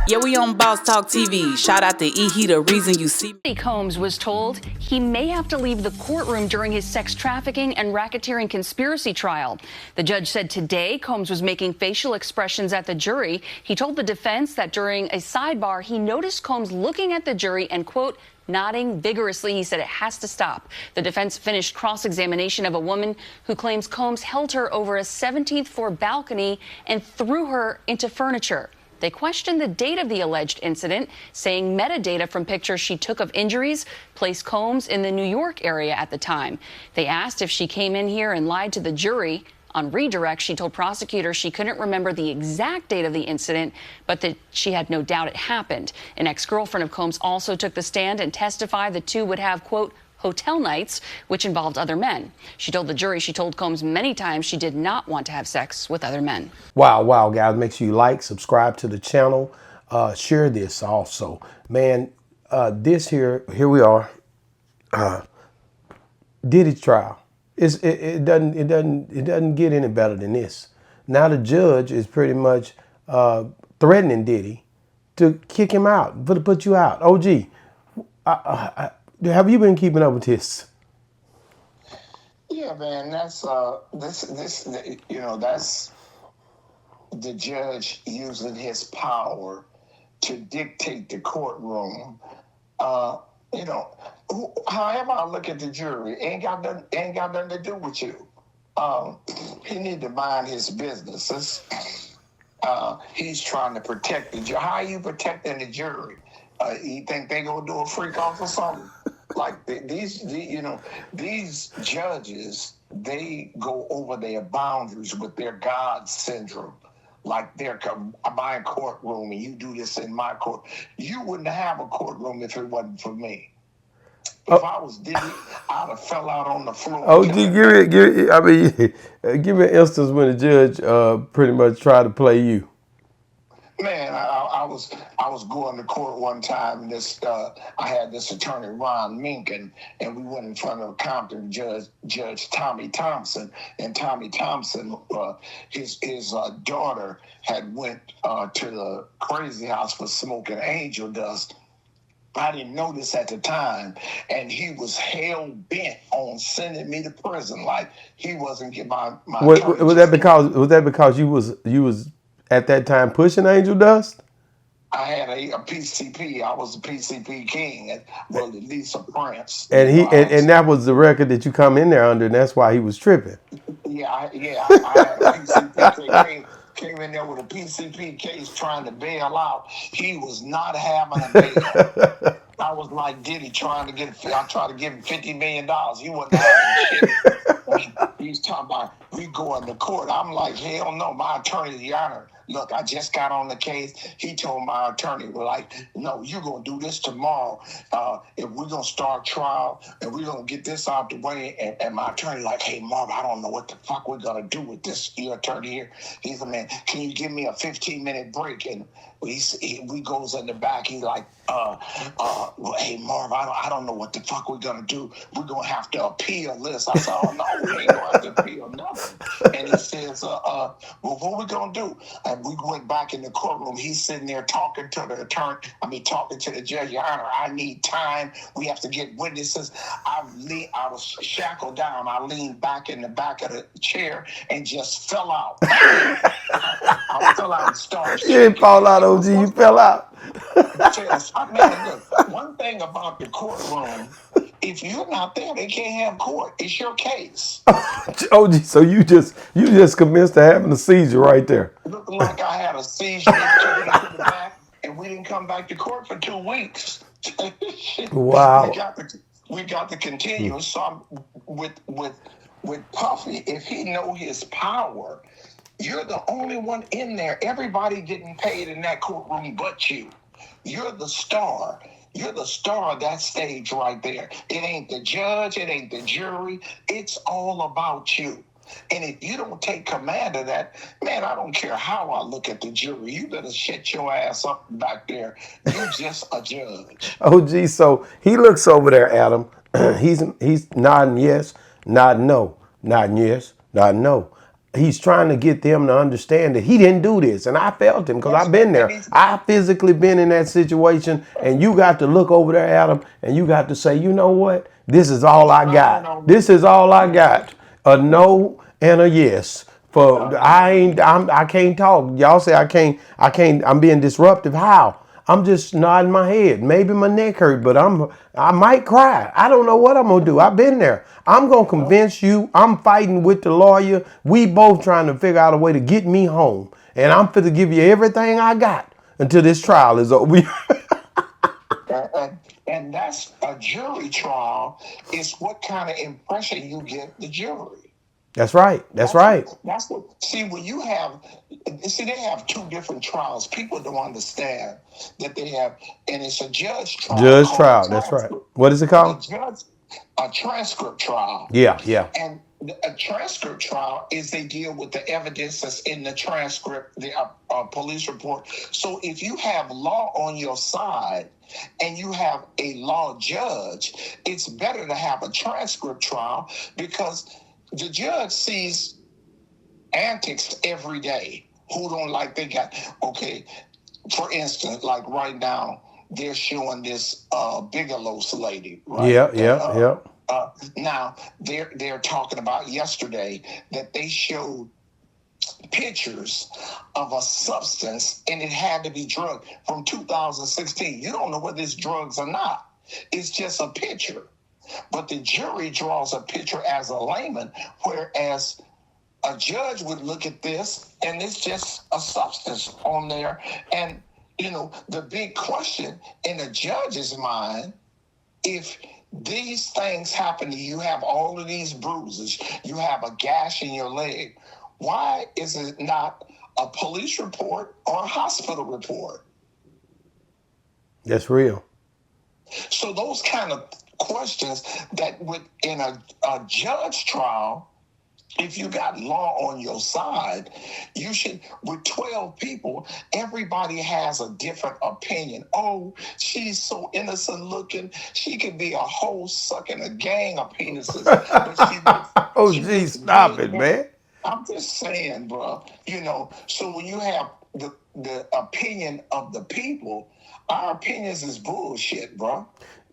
Yeah, we on Boss Talk TV. Shout out to E. He the reason you see me. Combs was told he may have to leave the courtroom during his sex trafficking and racketeering conspiracy trial. The judge said today Combs was making facial expressions at the jury. He told the defense that during a sidebar, he noticed Combs looking at the jury and, quote, nodding vigorously. He said it has to stop. The defense finished cross-examination of a woman who claims Combs held her over a 17th floor balcony and threw her into furniture. They questioned the date of the alleged incident, saying metadata from pictures she took of injuries placed Combs in the New York area at the time. They asked if she came in here and lied to the jury. On redirect, she told prosecutors she couldn't remember the exact date of the incident, but that she had no doubt it happened. An ex-girlfriend of Combs also took the stand and testified the two would have, quote, hotel nights, which involved other men. She told the jury she told Combs many times she did not want to have sex with other men. Wow, guys, make sure you like, subscribe to the channel, share this also. Man, here we are, Diddy's trial. It doesn't get any better than this. Now the judge is pretty much threatening Diddy to kick him out, to put you out. OG, have you been keeping up with this? Yeah, man, that's that's the judge using his power to dictate the courtroom. However I look at the jury, ain't got nothing to do with you. He need to mind his businesses. He's trying to protect the jury. How are you protecting the jury? You think they gonna do a freak off or something? Like these judges, they go over their boundaries with their God syndrome. Like they're my courtroom and you do this in my court. You wouldn't have a courtroom if it wasn't for me. If I was Diddy, I'd have fell out on the floor. Oh, give me an instance when the judge pretty much tried to play you. Man, I was going to court one time. And I had this attorney Ron Mink, and we went in front of Compton Judge Tommy Thompson, and Tommy Thompson, his daughter had went to the crazy house for smoking angel dust. I didn't know this at the time, and he was hell bent on sending me to prison. Like he wasn't getting my. Was that because you was at that time pushing angel dust? I had a PCP. I was a PCP king, well, at least a prince. And that was the record that you come in there under, and that's why he was tripping. I had a PCP came in there with a PCP case trying to bail out. He was not having a bail. I was like Diddy trying to I tried to give him $50 million. He wasn't having shit. He's talking about we going to court. I'm like, hell no. My attorney, the honor. Look, I just got on the case. He told my attorney, we're like, no, you're going to do this tomorrow. If we're going to start trial and we're going to get this out the way. And my attorney like, hey, Marv, I don't know what the fuck we're going to do with this. Your attorney here. He's like, man, can you give me a 15-minute break? And we goes in the back. He's like, hey, Marv, I don't know what the fuck we're going to do. We're going to have to appeal this. I said, oh, no, we ain't going to have to appeal nothing. And he says, well, what we going to do? And we went back in the courtroom. He's sitting there talking to the attorney. Talking to the judge. Your Honor, I need time. We have to get witnesses. I was shackled down. I leaned back in the back of the chair and just fell out. I fell out and started. You didn't fall out, OG. You fell out. Man, look, one thing about the courtroom, if you're not there, they can't have court. It's your case. OG, so you just commenced to having a seizure right there. Looking like I had a seizure, took me to the back, and we didn't come back to court for 2 weeks. Wow. We got the continuous. So with Puffy, if he know his power, you're the only one in there. Everybody getting paid in that courtroom but you. You're the star. You're the star of that stage right there. It ain't the judge. It ain't the jury. It's all about you. And if you don't take command of that, man, I don't care how I look at the jury. You better shut your ass up back there. You're just a judge. OG, so he looks over there, Adam. He's nodding yes, nodding no, nodding yes, nodding no. He's trying to get them to understand that he didn't do this. And I felt him because Yes, I've been there. and he's I physically been in that situation. And you got to look over there at him and you got to say, you know what? This is all I lying got. on me. This is all I got. A no and a yes. For I can't talk. Y'all say I can't, I'm being disruptive. How? I'm just nodding my head. Maybe my neck hurt, but I might cry. I don't know what I'm gonna do. I've been there. I'm gonna convince you. I'm fighting with the lawyer. We both trying to figure out a way to get me home. And I'm finna give you everything I got until this trial is over. And that's a jury trial. Is what kind of impression you get the jury. That's right. That's right. That's what. See, when you have, see, they have two different trials. People don't understand that they have, and it's a judge trial Judge called a trial. That's right. transcript. What is it called? A transcript trial. Yeah, yeah. And a transcript trial is they deal with the evidence that's in the transcript, the police report. So if you have law on your side and you have a law judge, it's better to have a transcript trial because the judge sees antics every day. Who don't like they got, okay, for instance, like right now, they're showing this Bigelow's lady, right? Yeah. Now they're talking about yesterday that they showed pictures of a substance and it had to be drug from 2016. You don't know whether it's drugs or not. It's just a picture. But the jury draws a picture as a layman, whereas a judge would look at this and it's just a substance on there. And, you know, the big question in a judge's mind, if these things happen to you, you have all of these bruises, you have a gash in your leg, why is it not a police report or a hospital report? That's real. So those kind of questions that would, in a judge trial, if you got law on your side, you should, with 12 people, everybody has a different opinion. Oh, she's so innocent looking. She could be a hoe sucking a gang of penises. But Oh, she geez, looks stop good. it, man. I'm just saying, bro, you know, so when you have the opinion of the people, our opinions is bullshit, bro.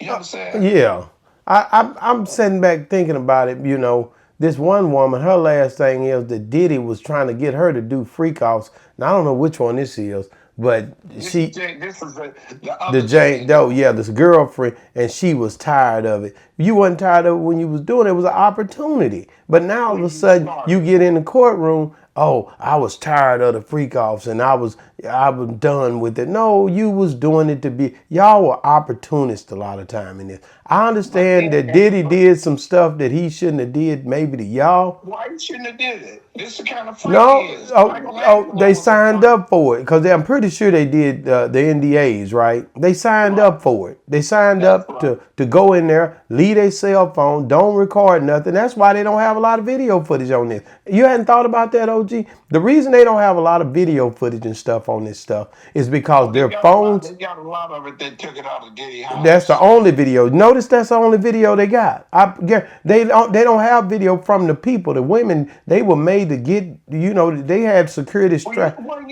You understand? Yeah. I'm sitting back thinking about it, you know. This one woman, her last thing is that Diddy was trying to get her to do freak offs. Now, I don't know which one this is, but This she, is the the other Jane Jane. Doe, yeah, this girlfriend, and she was tired of it. You wasn't tired of it when you was doing it. It was an opportunity. But now all of a sudden, you get in the courtroom, oh, I was tired of the freak offs and I was done with it. No, you was doing it to be, y'all were opportunists a lot of time in this. I understand that Diddy did some stuff that he shouldn't have did maybe to y'all. Why you shouldn't have did it? This is the kind of freak No, he is. Michael they was a signed freak. up for it because I'm pretty sure they did the NDAs, right? They signed up for it. They signed That's up right. to go in there, leave their cell phone, don't record nothing. That's why they don't have a lot of video footage on this. You hadn't thought about that, OG? The reason they don't have a lot of video footage and stuff on this stuff is because their phones. They got a lot of it. They took it out of Diddy house. That's the only video. Notice that's the only video they got. They don't have video from the people. The women, they were made to get, you know, they had security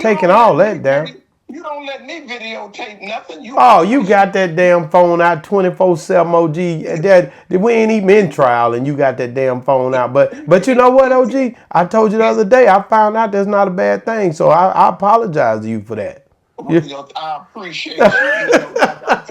taking all that down. You don't let me videotape nothing. Oh, you got that damn phone out 24/7, OG. That we ain't even in trial, and you got that damn phone out. But you know what, OG? I told you the other day. I found out that's not a bad thing, so I apologize to you for that. I appreciate you. You know,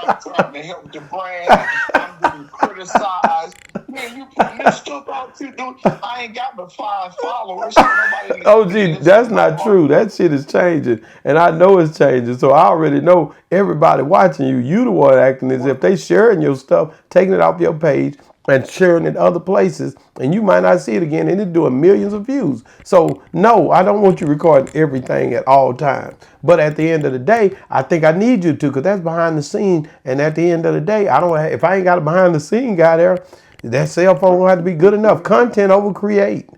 I'm trying to help the brand. I'm getting criticized. Man, you put this stuff out too, dude. I ain't got but 5 followers. So nobody OG, that's not true. That shit is changing, and I know it's changing. So I already know everybody watching you. You the one acting as if they sharing your stuff, taking it off your page, and sharing it other places, and you might not see it again, and it's doing millions of views. So no, I don't want you recording everything at all times. But at the end of the day, I think I need you to, because that's behind the scene. And at the end of the day, if I ain't got a behind the scene guy there, that cell phone will have to be good enough. Content over create.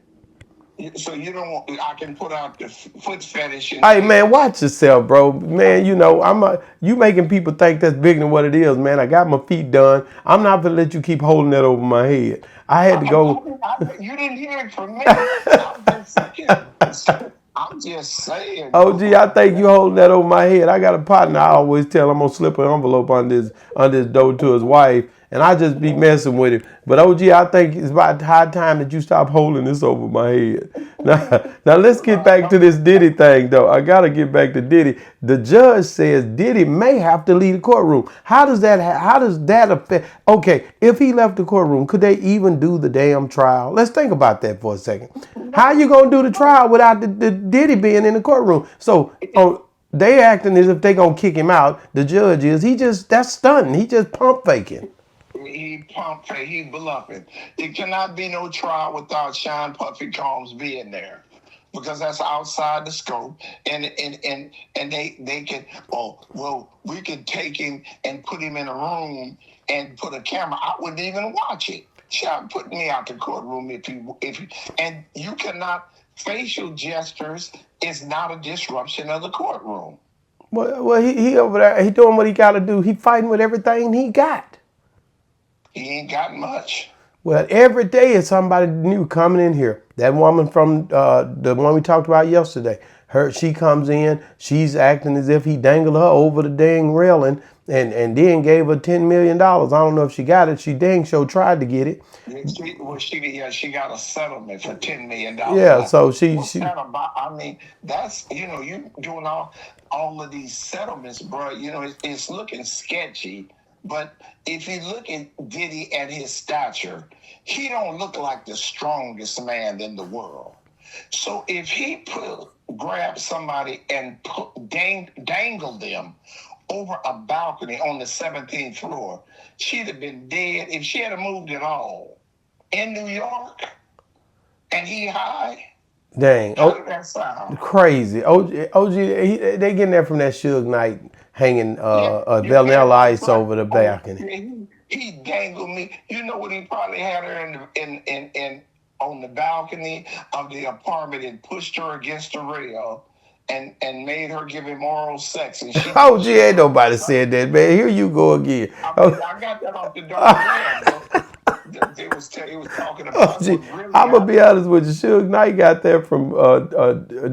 So you don't want, I can put out the foot fetish and Hey say, man, watch yourself, bro. Man, you know you making people think that's bigger than what it is, man. I got my feet done. I'm not gonna let you keep holding that over my head. I had to go. you didn't hear it from me. I'm just saying. I'm just saying, Oh, gee, bro. I think you holding that over my head. I got a partner. I always tell I'm gonna slip an envelope on this door to his wife, and I just be messing with him. But OG, I think it's about high time that you stop holding this over my head. Now let's get back to this Diddy thing, though. I gotta get back to Diddy. The judge says Diddy may have to leave the courtroom. How does that? How does that affect? Okay, if he left the courtroom, could they even do the damn trial? Let's think about that for a second. How you gonna do the trial without the Diddy being in the courtroom? So they acting as if they gonna kick him out. The judge is that's stunning. He just pump faking. He pump fake, he bluffing. There cannot be no trial without Sean Puffy Combs being there. Because that's outside the scope. And they can, oh, well, we could take him and put him in a room and put a camera. I wouldn't even watch it. Sean put me out the courtroom and you cannot, facial gestures is not a disruption of the courtroom. Well, he over there. He doing what he got to do. He fighting with everything he got. He ain't got much. Well, every day is somebody new coming in here. That woman from the one we talked about yesterday. She comes in. She's acting as if he dangled her over the dang railing and then gave her $10 million. I don't know if she got it. She dang sure tried to get it. She got a settlement for $10 million. Yeah, so she I mean, that's, you doing all of these settlements, bro. It's looking sketchy. But if you look at Diddy and his stature, he don't look like the strongest man in the world. So if he grab somebody and dangle them over a balcony on the 17th floor, she'd have been dead if she had moved at all. In New York, and he high. Dang. How did that sound? Crazy. OG, they getting that from that Suge Knight hanging vanilla ice over the balcony. He dangled me. You know what? He probably had her in on the balcony of the apartment and pushed her against the rail and made her give him oral sex. And she ain't nobody said that, man. Here you go again. I got that off the dark web. It was talking about. I'm gonna be honest with you. Suge Knight got that from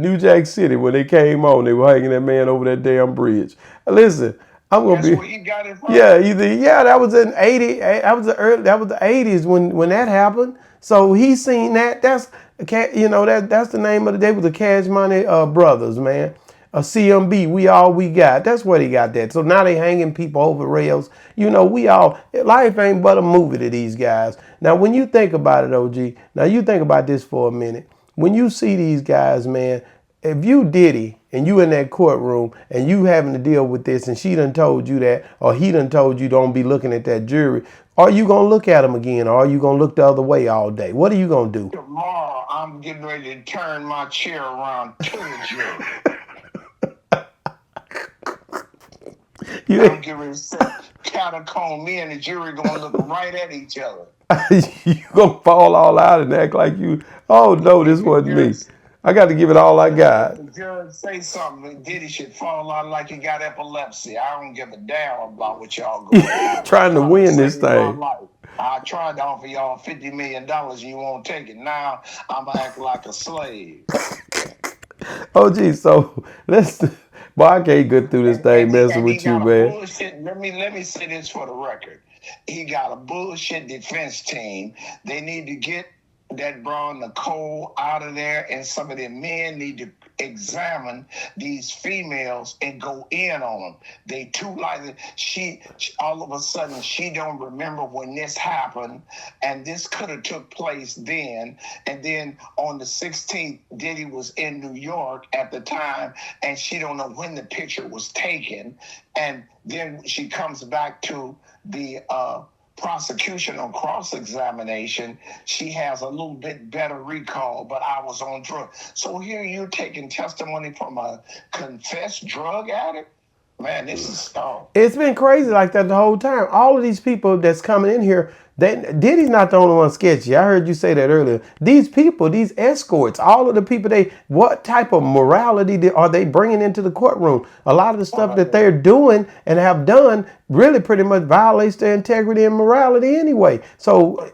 New Jack City when they came on. They were hanging that man over that damn bridge. Listen, I'm gonna That's where he got it from. Yeah, that was in '80. That was the '80s when that happened. So he seen that. That's that's the name of the day was the Cash Money Brothers, man. A CMB, we got. That's what he got that. So now they hanging people over rails. Life ain't but a movie to these guys. Now, when you think about it, OG, now you think about this for a minute. When you see these guys, man, if you Diddy and you in that courtroom and you having to deal with this and she done told you that or he done told you don't be looking at that jury, are you going to look at him again or are you going to look the other way all day? What are you going to do? Tomorrow, I'm getting ready to turn my chair around to the jury. I'm getting ready to catacomb. Me and the jury going to look right at each other. You going to fall all out and act like oh no, this wasn't me. I got to give it all I got. The judge say something, Diddy should fall out like he got epilepsy. I don't give a damn about what y'all going through. Trying to win this thing. I tried to offer y'all $50 million and you won't take it. Now I'm acting like a slave. Oh, gee, so boy, I can't get through this thing messing with you, man. Let me say this for the record. He got a bullshit defense team. They need to get that bra Nicole out of there, and some of the men need to examine these females and go in on them. They too like she all of a sudden she don't remember when this happened, and this could have took place then. And then on the 16th, Diddy was in New York at the time, and she don't know when the picture was taken. And then she comes back to the prosecution on cross-examination. She has a little bit better recall, but I was on drugs. So here you're taking testimony from a confessed drug addict? Man, this is It's been crazy like that the whole time. All of these people that's coming in here, Diddy's not the only one sketchy. I heard you say that earlier. These people, these escorts, all of the people, what type of morality are they bringing into the courtroom? A lot of the stuff that they're doing and have done really pretty much violates their integrity and morality anyway. So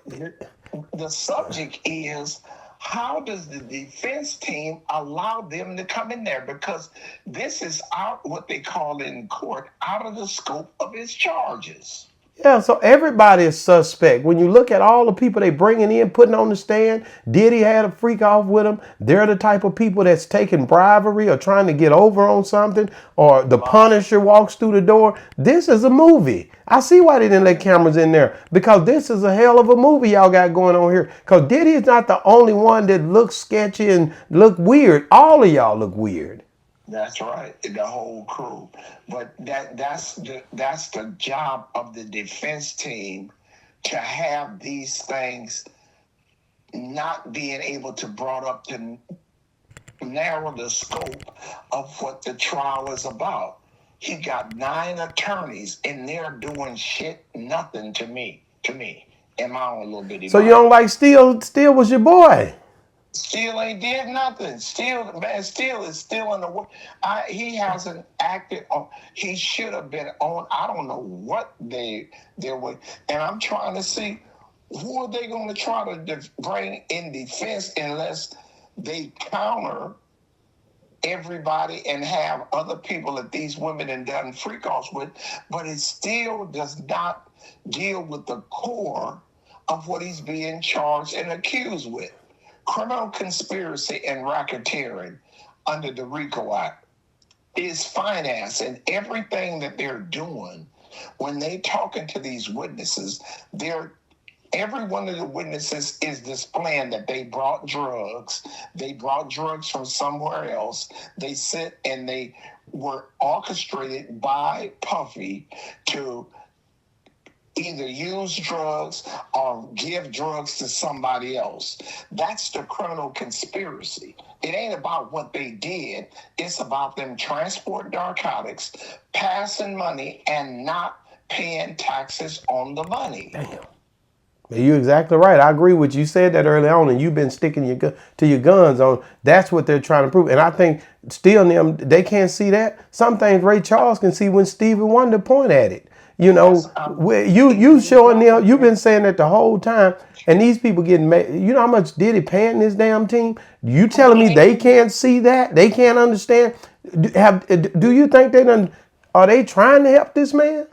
the subject is, how does the defense team allow them to come in there? Because this is out, what they call in court, out of the scope of his charges. yeah, so everybody is suspect. When you look at all the people they bringing in, putting on the stand, Diddy had a freak off with them. They're the type of people that's taking bribery or trying to get over on something, or the Punisher walks through the door. This is a movie. I see why they didn't let cameras in there, because this is a hell of a movie y'all got going on here. Because Diddy is not the only one that looks sketchy and look weird. All of y'all look weird. That's right, the whole crew. But that's the job of the defense team, to have these things not being able to brought up to narrow the scope of what the trial is about. He got 9 attorneys and they're doing nothing to me. In my own little bitty So mind. you don't like Steele? Steele was your boy. Steele ain't did nothing. Steele is still in the work. He hasn't acted on. He should have been on. I don't know what they were. And I'm trying to see, who are they going to try to bring in defense unless they counter everybody and have other people that these women have done freak offs with. But it still does not deal with the core of what he's being charged and accused with. Criminal conspiracy and racketeering under the RICO Act is finance, and everything that they're doing when they talking to these witnesses, every one of the witnesses is displaying that they brought drugs. They brought drugs from somewhere else. They sit and they were orchestrated by Puffy to either use drugs or give drugs to somebody else. That's the criminal conspiracy. It ain't about what they did. It's about them transporting narcotics, passing money, and not paying taxes on the money. Damn. You're exactly right. I agree with you. You said that early on, and you've been sticking to your guns on. That's what they're trying to prove. And I think still them, they can't see that. Some things Ray Charles can see when Stevie Wonder point at it. You know, you showing them. You've been saying that the whole time, and these people getting mad. You know how much Diddy paying this damn team? You telling me they can't see that? They can't understand? Do you think are they trying to help this man?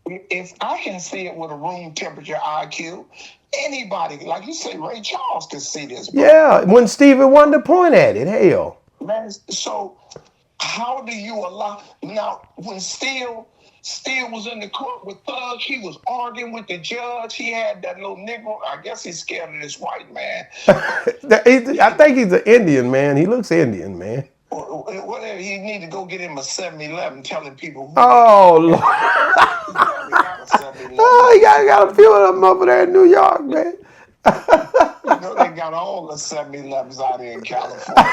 If I can see it with a room temperature IQ, anybody, like you say, Ray Charles can see this. Bro. Yeah, when Stevie Wonder point at it, hell. Man, so how do you allow? Now, when Steele was in the court with Thug, he was arguing with the judge. He had that little Negro. I guess he's scared of this white man. I think he's an Indian, man. He looks Indian, man. Whatever, he need to go get him a 7-Eleven telling people. Oh, Lord. Oh, he got a few of them over there in New York, man. You know they got all the 7-Elevens out here in California.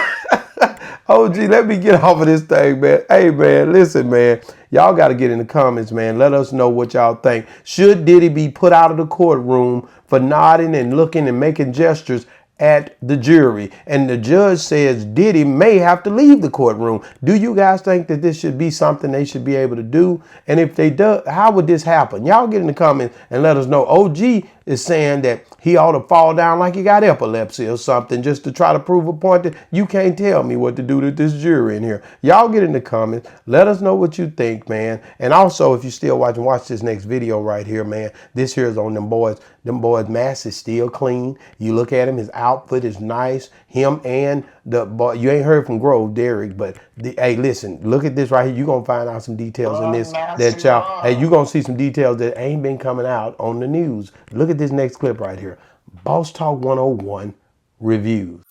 Oh, gee, let me get off of this thing, man. Hey, man, listen, man. Y'all got to get in the comments, man. Let us know what y'all think. Should Diddy be put out of the courtroom for nodding and looking and making gestures at the jury? And the judge says Diddy may have to leave the courtroom. Do you guys think that this should be something they should be able to do? And if they do, how would this happen? Y'all get in the comments and let us know. OG is saying that he ought to fall down like he got epilepsy or something just to try to prove a point that you can't tell me what to do to this jury in here. Y'all get in the comments. Let us know what you think, man. And also, if you're still watching, watch this next video right here, man. This here is on them boys. Them boys' mask is still clean. You look at him, his outfit is nice. Him and the boy, you ain't heard from Grove, Derek, but hey, listen, look at this right here. You're going to find out some details in this that y'all, hey, you're going to see some details that ain't been coming out on the news. Look at this next clip right here. Boss Talk 101 reviews.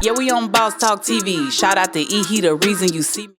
Yeah, we on Boss Talk TV. Shout out to E. He the reason you see me.